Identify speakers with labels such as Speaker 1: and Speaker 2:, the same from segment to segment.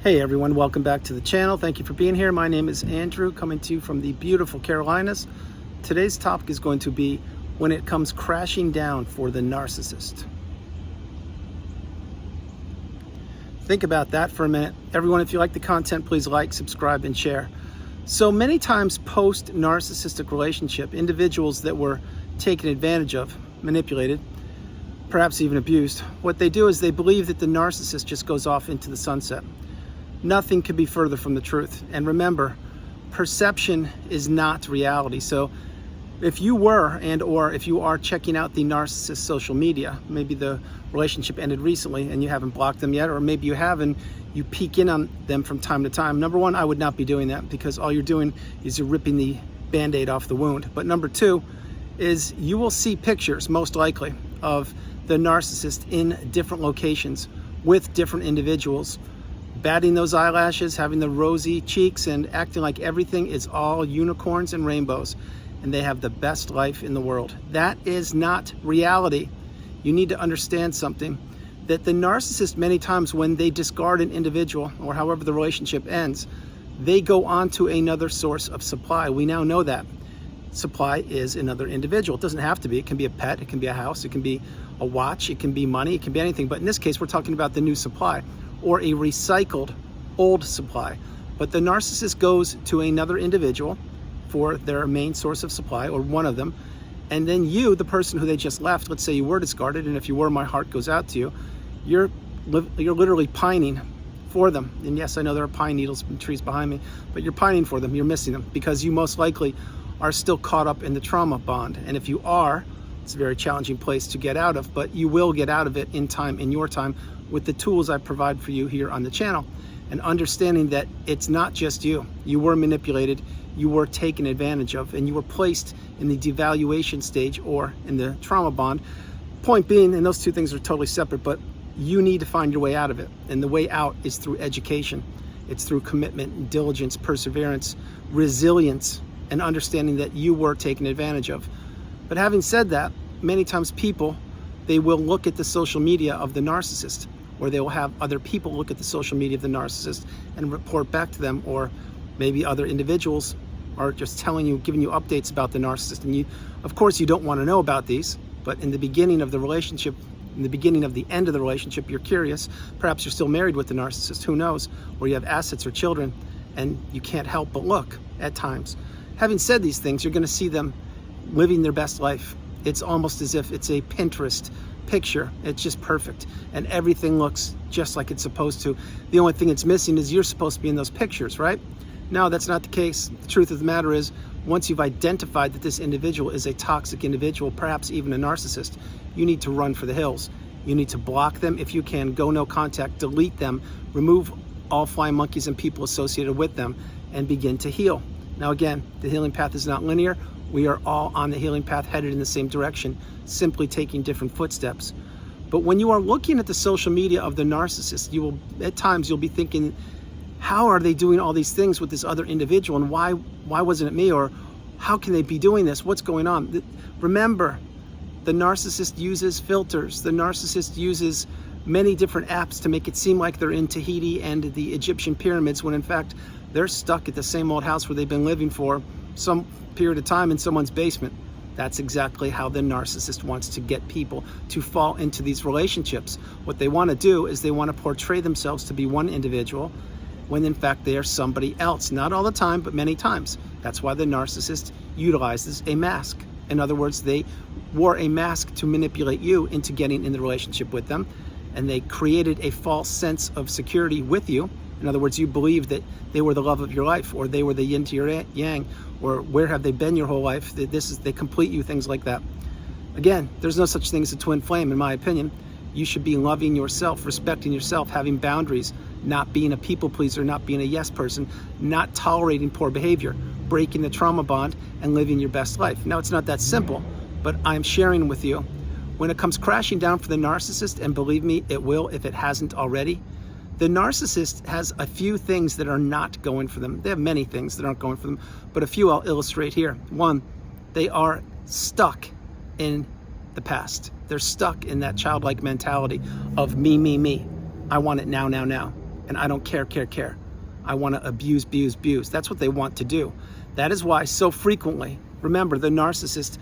Speaker 1: Hey everyone, welcome back to the channel. Thank you for being here. My name is Andrew, coming to you from the beautiful Carolinas. Today's topic is going to be when it comes crashing down for the narcissist. Think about that for a minute. Everyone, if you like the content, please like, subscribe, and share. So many times post-narcissistic relationship, individuals that were taken advantage of, manipulated, perhaps even abused, what they do is they believe that the narcissist just goes off into the sunset. Nothing could be further from the truth. And remember, perception is not reality. So if you were or if you are checking out the narcissist social media, maybe the relationship ended recently and you haven't blocked them yet, or maybe you have and you peek in on them from time to time. Number one, I would not be doing that, because all you're doing is you're ripping the Band-Aid off the wound. But number two is you will see pictures, most likely, of the narcissist in different locations with different individuals, batting those eyelashes, having the rosy cheeks, and acting like everything is all unicorns and rainbows, and they have the best life in the world. That is not reality. You need to understand something, that the narcissist, many times when they discard an individual, or however the relationship ends, they go on to another source of supply. We now know that supply is another individual. It doesn't have to be. It can be a pet, it can be a house, it can be a watch, it can be money, it can be anything. But in this case, we're talking about the new supply, or a recycled old supply. But the narcissist goes to another individual for their main source of supply, or one of them, and then you, the person who they just left, let's say you were discarded, and if you were, my heart goes out to you, you're literally pining for them. And yes, I know there are pine needles and trees behind me, but you're pining for them, you're missing them, because you most likely are still caught up in the trauma bond. And if you are, it's a very challenging place to get out of, but you will get out of it in time, in your time, with the tools I provide for you here on the channel. And understanding that it's not just you. You were manipulated, you were taken advantage of, and you were placed in the devaluation stage or in the trauma bond. Point being, and those two things are totally separate, but you need to find your way out of it. And the way out is through education. It's through commitment, diligence, perseverance, resilience, and understanding that you were taken advantage of. But having said that, many times people, they will look at the social media of the narcissist, or they will have other people look at the social media of the narcissist and report back to them, or maybe other individuals are just telling you, giving you updates about the narcissist. And you, of course, you don't want to know about these, but in the beginning of the relationship, in the beginning of the end of the relationship, you're curious. Perhaps you're still married with the narcissist, who knows, or you have assets or children, and you can't help but look at times. Having said these things, you're going to see them living their best life. It's almost as if it's a Pinterest picture. It's just perfect, and everything looks just like it's supposed to. The only thing it's missing is you're supposed to be in those pictures, right? No, that's not the case. The truth of the matter is, once you've identified that this individual is a toxic individual, perhaps even a narcissist, you need to run for the hills. You need to block them if you can, go no contact, delete them, remove all flying monkeys and people associated with them, and begin to heal. Now again, the healing path is not linear. We are all on the healing path, headed in the same direction, simply taking different footsteps. But when you are looking at the social media of the narcissist, you will, at times you'll be thinking, how are they doing all these things with this other individual, and why wasn't it me? Or how can they be doing this? What's going on? Remember, the narcissist uses filters. The narcissist uses many different apps to make it seem like they're in Tahiti and the Egyptian pyramids, when in fact they're stuck at the same old house where they've been living for some period of time in someone's basement. That's exactly how the narcissist wants to get people to fall into these relationships. What they want to do is they want to portray themselves to be one individual, when in fact they are somebody else. Not all the time, but many times. That's why the narcissist utilizes a mask. In other words, they wore a mask to manipulate you into getting in the relationship with them, and they created a false sense of security with you. In other words, you believed that they were the love of your life, or they were the yin to your yang, or where have they been your whole life? They complete you, things like that. Again, there's no such thing as a twin flame, in my opinion. You should be loving yourself, respecting yourself, having boundaries, not being a people pleaser, not being a yes person, not tolerating poor behavior, breaking the trauma bond, and living your best life. Now, it's not that simple, but I'm sharing with you. When it comes crashing down for the narcissist, and believe me, it will if it hasn't already, the narcissist has a few things that are not going for them. They have many things that aren't going for them, but a few I'll illustrate here. One, they are stuck in the past. They're stuck in that childlike mentality of me, me, me. I want it now, now, now. and I don't care. I want to abuse. That's what they want to do. That is why so frequently, remember, the narcissist,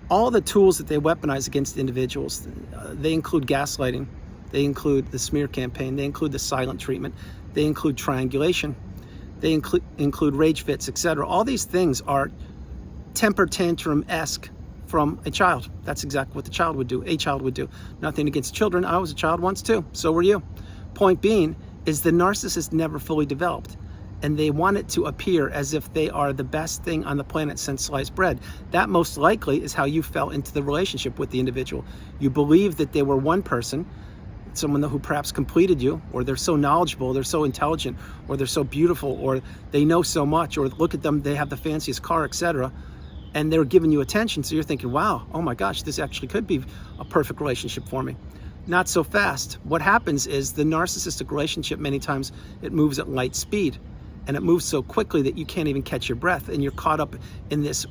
Speaker 1: all the tools that they weaponize against individuals, they include gaslighting, they include the smear campaign, they include the silent treatment, they include triangulation, they include rage fits, etc. All these things are temper tantrum-esque from a child. That's exactly what a child would do. Nothing against children. I was a child once too. So were you. Point being is the narcissist never fully developed, and they want it to appear as if they are the best thing on the planet since sliced bread. That most likely is how you fell into the relationship with the individual. You believe that they were one person, someone who perhaps completed you, or they're so knowledgeable, they're so intelligent, or they're so beautiful, or they know so much, or look at them, they have the fanciest car, etc. And they're giving you attention, so you're thinking, wow, oh my gosh, this actually could be a perfect relationship for me. Not so fast. What happens is the narcissistic relationship, many times, it moves at light speed. And it moves so quickly that you can't even catch your breath, and you're caught up in this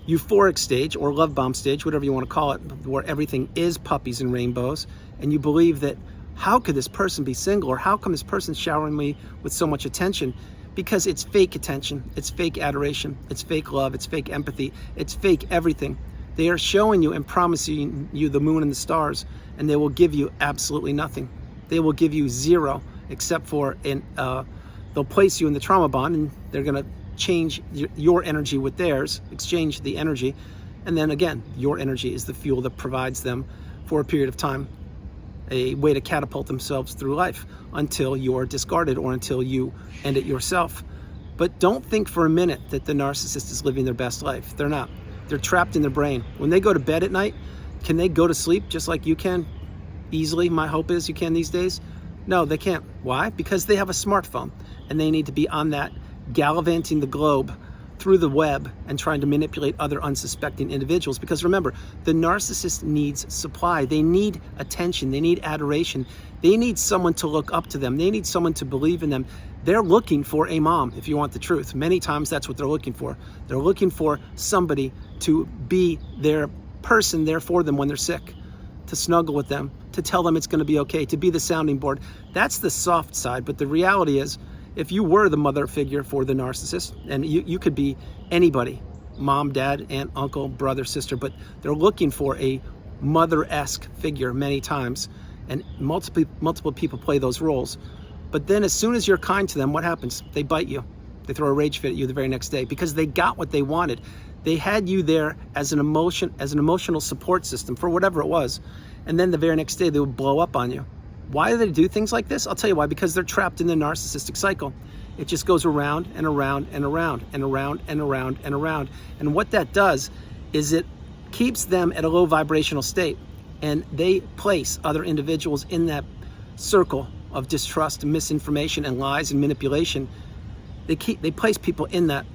Speaker 1: euphoric stage or love bomb stage, whatever you want to call it, where everything is puppies and rainbows, and you believe that how could this person be single, or how come this person showering me with so much attention? Because it's fake attention, it's fake adoration, it's fake love, it's fake empathy, it's fake everything. They are showing you and promising you the moon and the stars, and they will give you absolutely nothing. They will give you zero, except for they'll place you in the trauma bond, and they're going to change your energy with theirs, exchange the energy, and then again, your energy is the fuel that provides them for a period of time a way to catapult themselves through life until you're discarded or until you end it yourself. But don't think for a minute that the narcissist is living their best life. They're not. They're trapped in their brain. When they go to bed at night, can they go to sleep just like you can easily? My hope is you can these days. No, they can't. Why? Because they have a smartphone, and they need to be on that gallivanting the globe through the web and trying to manipulate other unsuspecting individuals. Because remember, the narcissist needs supply. They need attention. They need adoration. They need someone to look up to them. They need someone to believe in them. They're looking for a mom, if you want the truth. Many times that's what they're looking for. They're looking for somebody to be their person there for them when they're sick, to snuggle with them, to tell them it's going to be okay, to be the sounding board. That's the soft side. But the reality is, if you were the mother figure for the narcissist, and you could be anybody, mom, dad, aunt, uncle, brother, sister, but they're looking for a mother-esque figure many times, and multiple people play those roles. But then as soon as you're kind to them, what happens? They bite you. They throw a rage fit at you the very next day because they got what they wanted. They had you there as an emotional support system for whatever it was, and then the very next day they would blow up on you. Why do they do things like this? I'll tell you why. Because they're trapped in the narcissistic cycle. It just goes around and around and around and around and around and around. And what that does is it keeps them at a low vibrational state, and they place other individuals in that circle of distrust, misinformation, and lies and manipulation. They place people in that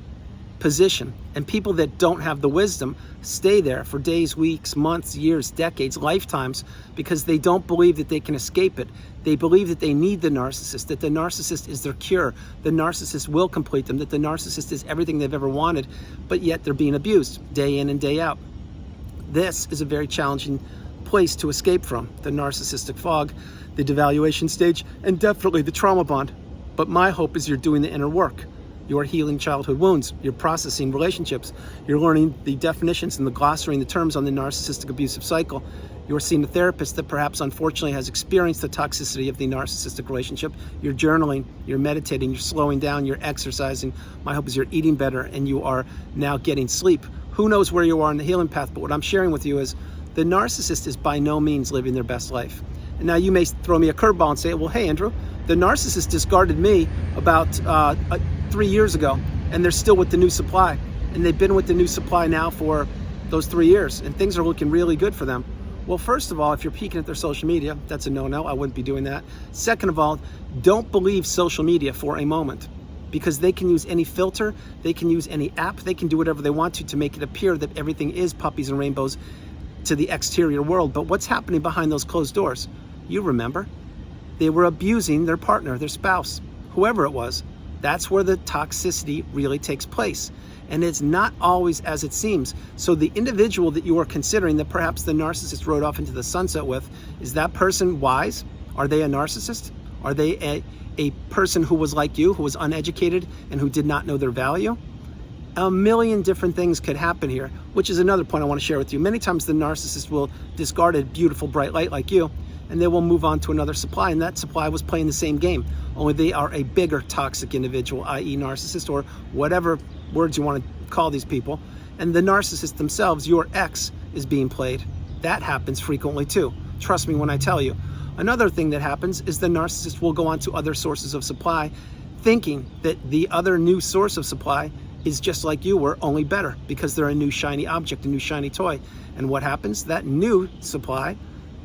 Speaker 1: position, and people that don't have the wisdom stay there for days, weeks, months, years, decades, lifetimes, because they don't believe that they can escape it. They believe that they need the narcissist, that the narcissist is their cure, the narcissist will complete them, that the narcissist is everything they've ever wanted, but yet they're being abused day in and day out. This is a very challenging place to escape from, the narcissistic fog, the devaluation stage, and definitely the trauma bond. But my hope is you're doing the inner work. You're healing childhood wounds. You're processing relationships. You're learning the definitions and the glossary and the terms on the narcissistic abusive cycle. You're seeing a therapist that perhaps unfortunately has experienced the toxicity of the narcissistic relationship. You're journaling, you're meditating, you're slowing down, you're exercising. My hope is you're eating better and you are now getting sleep. Who knows where you are in the healing path, but what I'm sharing with you is the narcissist is by no means living their best life. And now you may throw me a curveball and say, well, hey, Andrew, the narcissist discarded me about 3 years ago, and they're still with the new supply. And they've been with the new supply now for those 3 years, and things are looking really good for them. Well, first of all, if you're peeking at their social media, that's a no-no. I wouldn't be doing that. Second of all, don't believe social media for a moment, because they can use any filter, they can use any app, they can do whatever they want to make it appear that everything is puppies and rainbows to the exterior world. But what's happening behind those closed doors? You remember. They were abusing their partner, their spouse, whoever it was. That's where the toxicity really takes place. And it's not always as it seems. So the individual that you are considering that perhaps the narcissist rode off into the sunset with, is that person wise? Are they a narcissist? Are they a person who was like you, who was uneducated and who did not know their value? A million different things could happen here, which is another point I want to share with you. Many times the narcissist will discard a beautiful bright light like you, and they will move on to another supply, and that supply was playing the same game, only they are a bigger toxic individual, i.e. narcissist, or whatever words you want to call these people. And the narcissist themselves, your ex, is being played. That happens frequently too. Trust me when I tell you. Another thing that happens is the narcissist will go on to other sources of supply, thinking that the other new source of supply is just like you were, only better, because they're a new shiny object, a new shiny toy. And what happens? That new supply,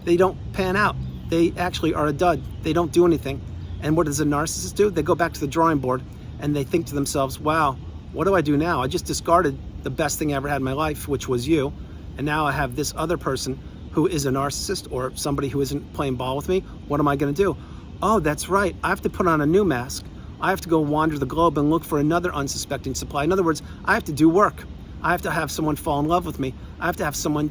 Speaker 1: they don't pan out. They actually are a dud. They don't do anything. And what does a narcissist do? They go back to the drawing board and they think to themselves, wow, what do I do now? I just discarded the best thing I ever had in my life, which was you. And now I have this other person who is a narcissist or somebody who isn't playing ball with me. What am I going to do? Oh, that's right. I have to put on a new mask. I have to go wander the globe and look for another unsuspecting supply. In other words, I have to do work. I have to have someone fall in love with me. I have to have someone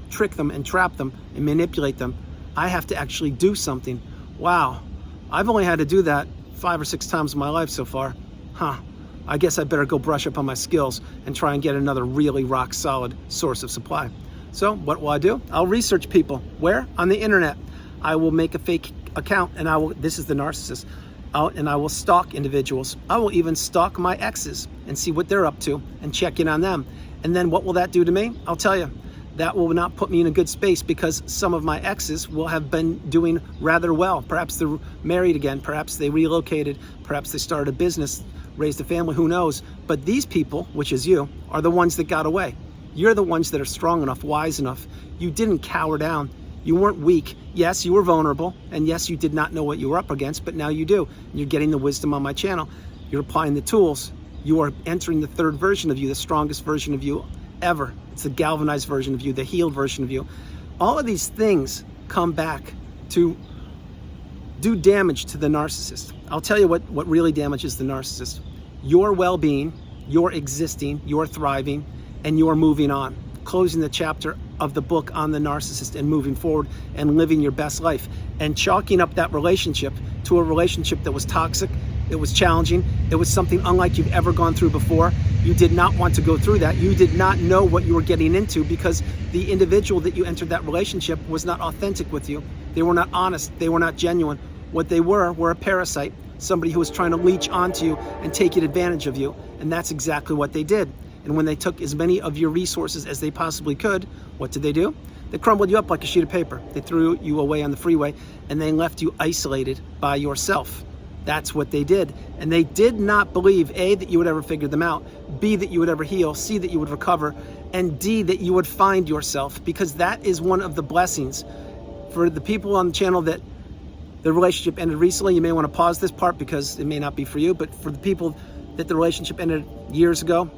Speaker 1: trick them and trap them and manipulate them. I have to actually do something. Wow, I've only had to do that 5 or 6 times in my life so far. I guess I better go brush up on my skills and try and get another really rock solid source of supply. So what will I do? I'll research people. Where? On the internet. I will make a fake account and this is the narcissist. And I will stalk individuals. I will even stalk my exes and see what they're up to and check in on them. And then what will that do to me? I'll tell you, that will not put me in a good space, because some of my exes will have been doing rather well. Perhaps they're married again, perhaps they relocated, perhaps they started a business, raised a family, who knows? But these people, which is you, are the ones that got away. You're the ones that are strong enough, wise enough. You didn't cower down. You weren't weak. Yes, you were vulnerable, and yes, you did not know what you were up against, but now you do. You're getting the wisdom on my channel. You're applying the tools. You are entering the third version of you, the strongest version of you ever. It's the galvanized version of you, the healed version of you. All of these things come back to do damage to the narcissist. I'll tell you what really damages the narcissist. Your well-being, your existing, your thriving, and your moving on. Closing the chapter of the book on the narcissist and moving forward and living your best life, and chalking up that relationship to a relationship that was toxic, it was challenging, it was something unlike you've ever gone through before. You did not want to go through that. You did not know what you were getting into, because the individual that you entered that relationship was not authentic with you. They were not honest. They were not genuine. What they were a parasite, somebody who was trying to leech onto you and take advantage of you. And that's exactly what they did. And when they took as many of your resources as they possibly could, what did they do? They crumbled you up like a sheet of paper. They threw you away on the freeway and they left you isolated by yourself. That's what they did. And they did not believe, A, that you would ever figure them out, B, that you would ever heal, C, that you would recover, and D, that you would find yourself, because that is one of the blessings. For the people on the channel that the relationship ended recently, you may want to pause this part because it may not be for you, but for the people that the relationship ended years ago,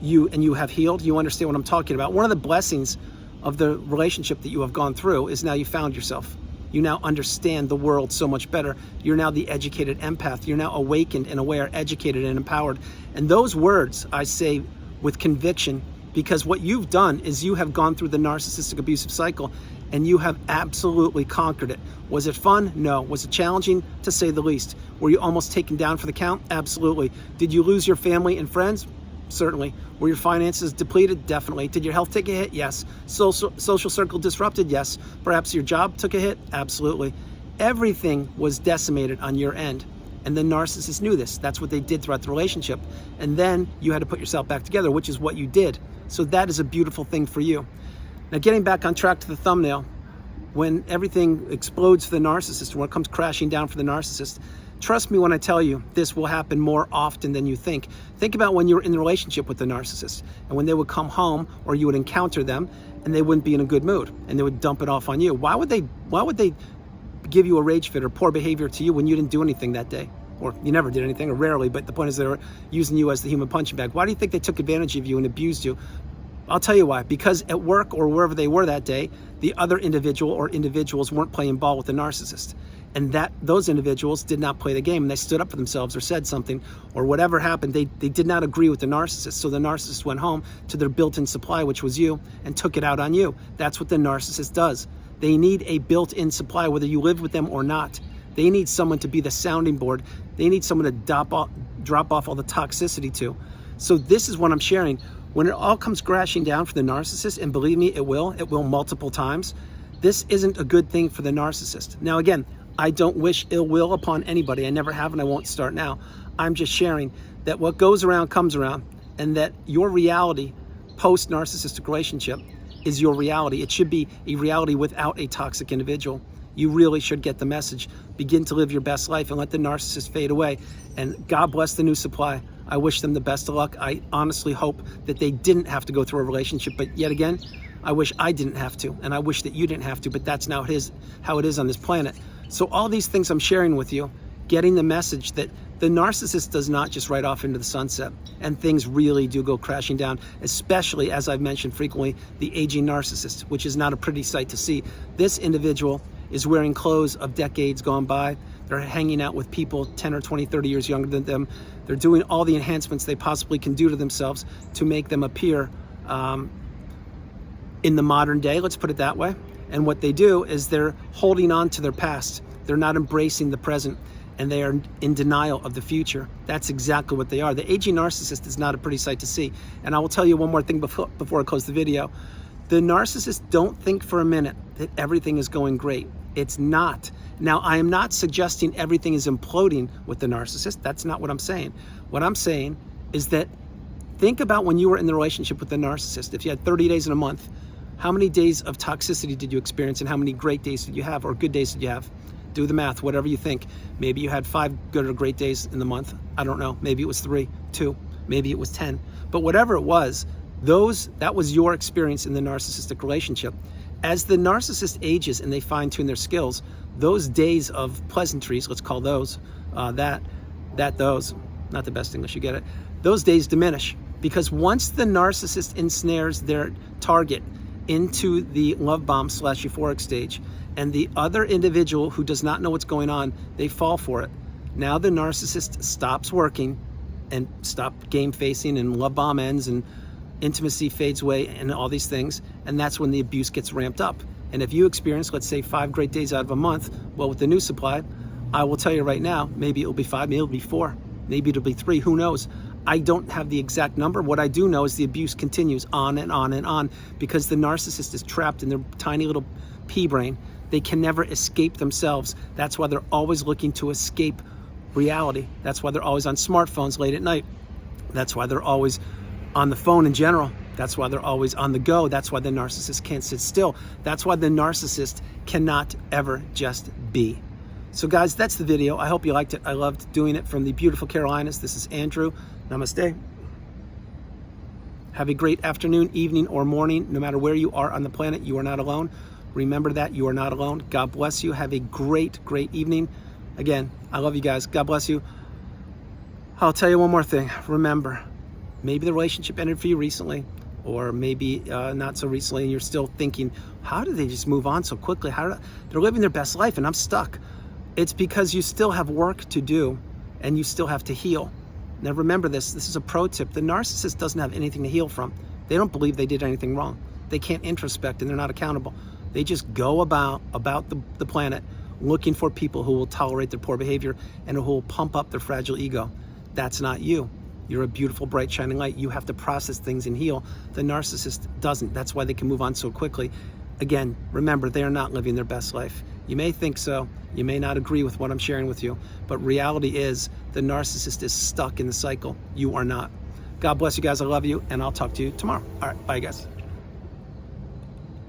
Speaker 1: you have healed, you understand what I'm talking about. One of the blessings of the relationship that you have gone through is now you found yourself. You now understand the world so much better. You're now the educated empath. You're now awakened and aware, educated and empowered. And those words I say with conviction, because what you've done is you have gone through the narcissistic abusive cycle and you have absolutely conquered it. Was it fun? No. Was it challenging? To say the least. Were you almost taken down for the count? Absolutely. Did you lose your family and friends? Certainly. Were your finances depleted? Definitely. Did your health take a hit? Yes. Social circle disrupted? Yes. Perhaps your job took a hit? Absolutely. Everything was decimated on your end. And the narcissist knew this. That's what they did throughout the relationship. And then you had to put yourself back together, which is what you did. So that is a beautiful thing for you. Now, getting back on track to the thumbnail, when everything explodes for the narcissist, when it comes crashing down for the narcissist, trust me when I tell you, this will happen more often than you think. Think about when you were in the relationship with the narcissist and when they would come home or you would encounter them and they wouldn't be in a good mood and they would dump it off on you. Why would they give you a rage fit or poor behavior to you when you didn't do anything that day? Or you never did anything, or rarely, but the point is they were using you as the human punching bag. Why do you think they took advantage of you and abused you? I'll tell you why. Because at work or wherever they were that day, the other individual or individuals weren't playing ball with the narcissist. And those individuals did not play the game, and they stood up for themselves or said something or whatever happened. They did not agree with the narcissist. So the narcissist went home to their built-in supply, which was you, and took it out on you. That's what the narcissist does. They need a built-in supply, whether you live with them or not. They need someone to be the sounding board. They need someone to drop off all the toxicity to. So this is what I'm sharing. When it all comes crashing down for the narcissist, and believe me, it will multiple times, this isn't a good thing for the narcissist. Now again, I don't wish ill will upon anybody. I never have, and I won't start now. I'm just sharing that what goes around comes around, and that your reality post-narcissistic relationship is your reality. It should be a reality without a toxic individual. You really should get the message. Begin to live your best life and let the narcissist fade away. And God bless the new supply. I wish them the best of luck. I honestly hope that they didn't have to go through a relationship, but yet again, I wish I didn't have to, and I wish that you didn't have to, but that's now how it is on this planet. So all these things I'm sharing with you, getting the message that the narcissist does not just ride off into the sunset, and things really do go crashing down, especially, as I've mentioned frequently, the aging narcissist, which is not a pretty sight to see. This individual is wearing clothes of decades gone by. They're hanging out with people 10 or 20, 30 years younger than them. They're doing all the enhancements they possibly can do to themselves to make them appear in the modern day, let's put it that way. And what they do is they're holding on to their past. They're not embracing the present, and they are in denial of the future. That's exactly what they are. The aging narcissist is not a pretty sight to see. And I will tell you one more thing before I close the video. The narcissists don't think for a minute that everything is going great. It's not. Now, I am not suggesting everything is imploding with the narcissist. That's not what I'm saying. What I'm saying is that think about when you were in the relationship with the narcissist. If you had 30 days in a month, how many days of toxicity did you experience, and how many great days did you have, or good days did you have? Do the math, whatever you think. Maybe you had 5 good or great days in the month. I don't know. Maybe it was 3, 2, maybe it was 10. But whatever it was, that was your experience in the narcissistic relationship. As the narcissist ages and they fine-tune their skills, those days of pleasantries, let's call those, those, not the best English, you get it, those days diminish. Because once the narcissist ensnares their target into the love bomb / euphoric stage, and the other individual who does not know what's going on, they fall for it. Now the narcissist stops working and stop game facing, and love bomb ends, and intimacy fades away, and all these things, and that's when the abuse gets ramped up. And if you experience, let's say, 5 great days out of a month, well, with the new supply, I will tell you right now, maybe it'll be 5, maybe it'll be 4, maybe it'll be 3, who knows? I don't have the exact number. What I do know is the abuse continues on and on and on, because the narcissist is trapped in their tiny little pea brain. They can never escape themselves. That's why they're always looking to escape reality. That's why they're always on smartphones late at night. That's why they're always on the phone in general. That's why they're always on the go. That's why the narcissist can't sit still. That's why the narcissist cannot ever just be. So guys, that's the video. I hope you liked it. I loved doing it from the beautiful Carolinas. This is Andrew. Namaste. Have a great afternoon, evening, or morning. No matter where you are on the planet, you are not alone. Remember that you are not alone. God bless you. Have a great, great evening. Again, I love you guys. God bless you. I'll tell you one more thing. Remember, maybe the relationship ended for you recently, or maybe not so recently, and you're still thinking, how did they just move on so quickly? They're living their best life and I'm stuck. It's because you still have work to do, and you still have to heal. Now remember this is a pro tip. The narcissist doesn't have anything to heal from. They don't believe they did anything wrong. They can't introspect, and they're not accountable. They just go about the planet looking for people who will tolerate their poor behavior and who will pump up their fragile ego. That's not you. You're a beautiful, bright, shining light. You have to process things and heal. The narcissist doesn't. That's why they can move on so quickly. Again, remember, they are not living their best life. You may think so. You may not agree with what I'm sharing with you, but reality is the narcissist is stuck in the cycle. You are not. God bless you guys. I love you, and I'll talk to you tomorrow. All right. Bye, guys.